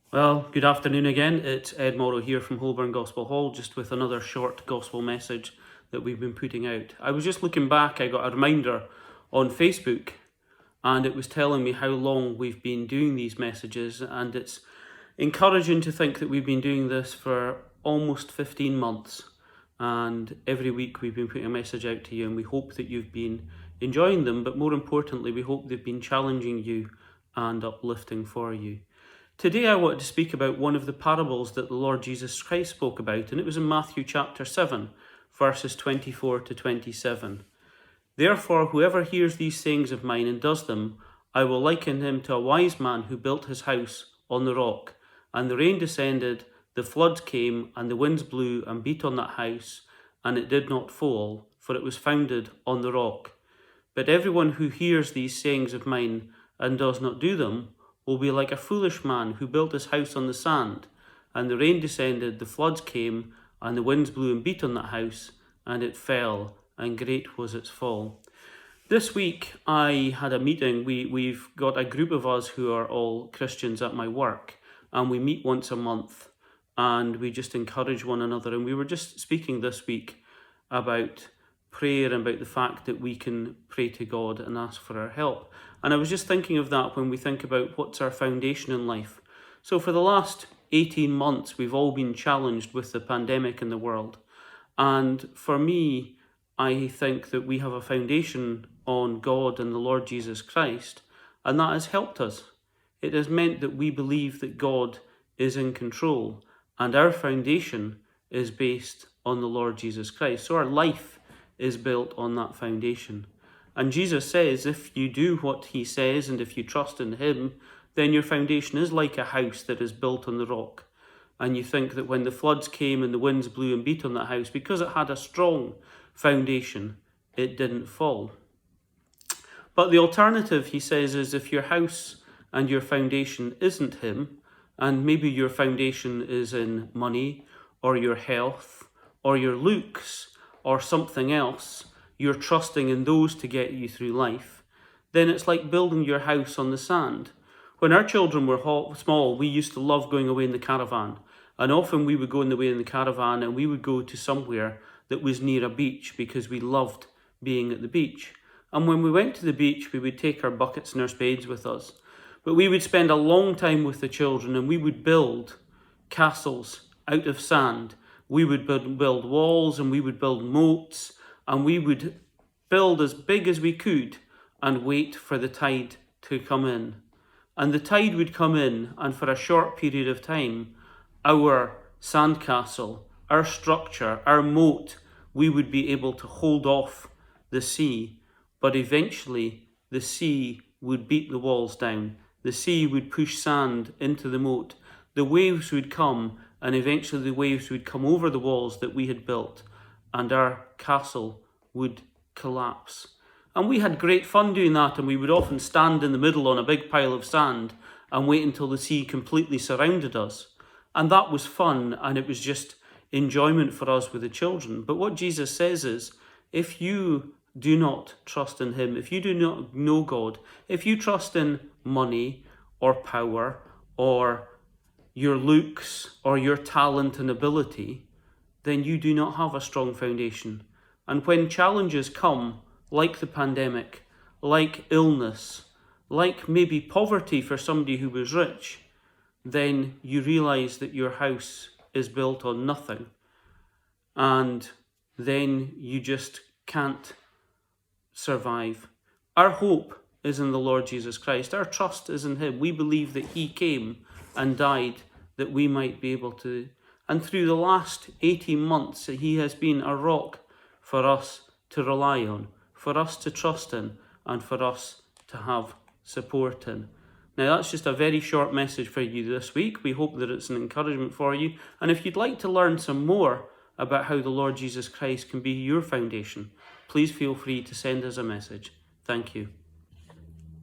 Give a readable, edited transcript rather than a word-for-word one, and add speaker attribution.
Speaker 1: Well, good afternoon again. It's Ed Morrow here from Holborn Gospel Hall, just with another short gospel message that we've been putting out. I was just looking back, I got a reminder on Facebook, and it was telling me how long we've been doing these messages, and it's encouraging to think that we've been doing this for almost 15 months. And every week we've been putting a message out to you, and we hope that you've been enjoying them, but more importantly, we hope they've been challenging you and uplifting for you. Today I want to speak about one of the parables that the Lord Jesus Christ spoke about, and it was in Matthew chapter 7, verses 24 to 27. Therefore, whoever hears these sayings of mine and does them, I will liken him to a wise man who built his house on the rock. And the rain descended, the floods came, and the winds blew and beat on that house, and it did not fall, for it was founded on the rock. But everyone who hears these sayings of mine and does not do them will be like a foolish man who built his house on the sand. And the rain descended, the floods came, and the winds blew and beat on that house, and it fell, and great was its fall. This week I had a meeting. We've got a group of us who are all Christians at my work, and we meet once a month, and we just encourage one another. And we were just speaking this week about prayer and about the fact that we can pray to God and ask for our help. And I was just thinking of that when we think about what's our foundation in life. So for the last 18 months, we've all been challenged with the pandemic in the world. And for me, I think that we have a foundation on God and the Lord Jesus Christ, and that has helped us. It has meant that we believe that God is in control, and our foundation is based on the Lord Jesus Christ. So our life is built on that foundation. And Jesus says, if you do what he says and if you trust in him, then your foundation is like a house that is built on the rock. And you think that when the floods came and the winds blew and beat on that house, because it had a strong foundation, it didn't fall. But the alternative, he says, is if your house and your foundation isn't him, and maybe your foundation is in money or your health or your looks or something else, you're trusting in those to get you through life, then it's like building your house on the sand. When our children were small, we used to love going away in the caravan. And often we would go in the caravan and we would go to somewhere that was near a beach because we loved being at the beach. And when we went to the beach, we would take our buckets and our spades with us. But we would spend a long time with the children and we would build castles out of sand. We would build walls and we would build moats and we would build as big as we could and wait for the tide to come in. And the tide would come in, and for a short period of time, our sandcastle, our structure, our moat, we would be able to hold off the sea. But eventually, the sea would beat the walls down. The sea would push sand into the moat. The waves would come, and eventually the waves would come over the walls that we had built, and our castle would collapse. And we had great fun doing that, and we would often stand in the middle on a big pile of sand and wait until the sea completely surrounded us. And that was fun, and it was just enjoyment for us with the children. But what Jesus says is, if you do not trust in him, if you do not know God, if you trust in money or power or your looks or your talent and ability, then you do not have a strong foundation. And when challenges come, like the pandemic, like illness, like maybe poverty for somebody who was rich, then you realize that your house is built on nothing. And then you just can't survive. Our hope is in the Lord Jesus Christ. Our trust is in him. We believe that he came and died that we might be able to. And through the last 18 months, he has been a rock for us to rely on, for us to trust in, and for us to have support in. Now, that's just a very short message for you this week. We hope that it's an encouragement for you. And if you'd like to learn some more about how the Lord Jesus Christ can be your foundation, please feel free to send us a message. Thank you.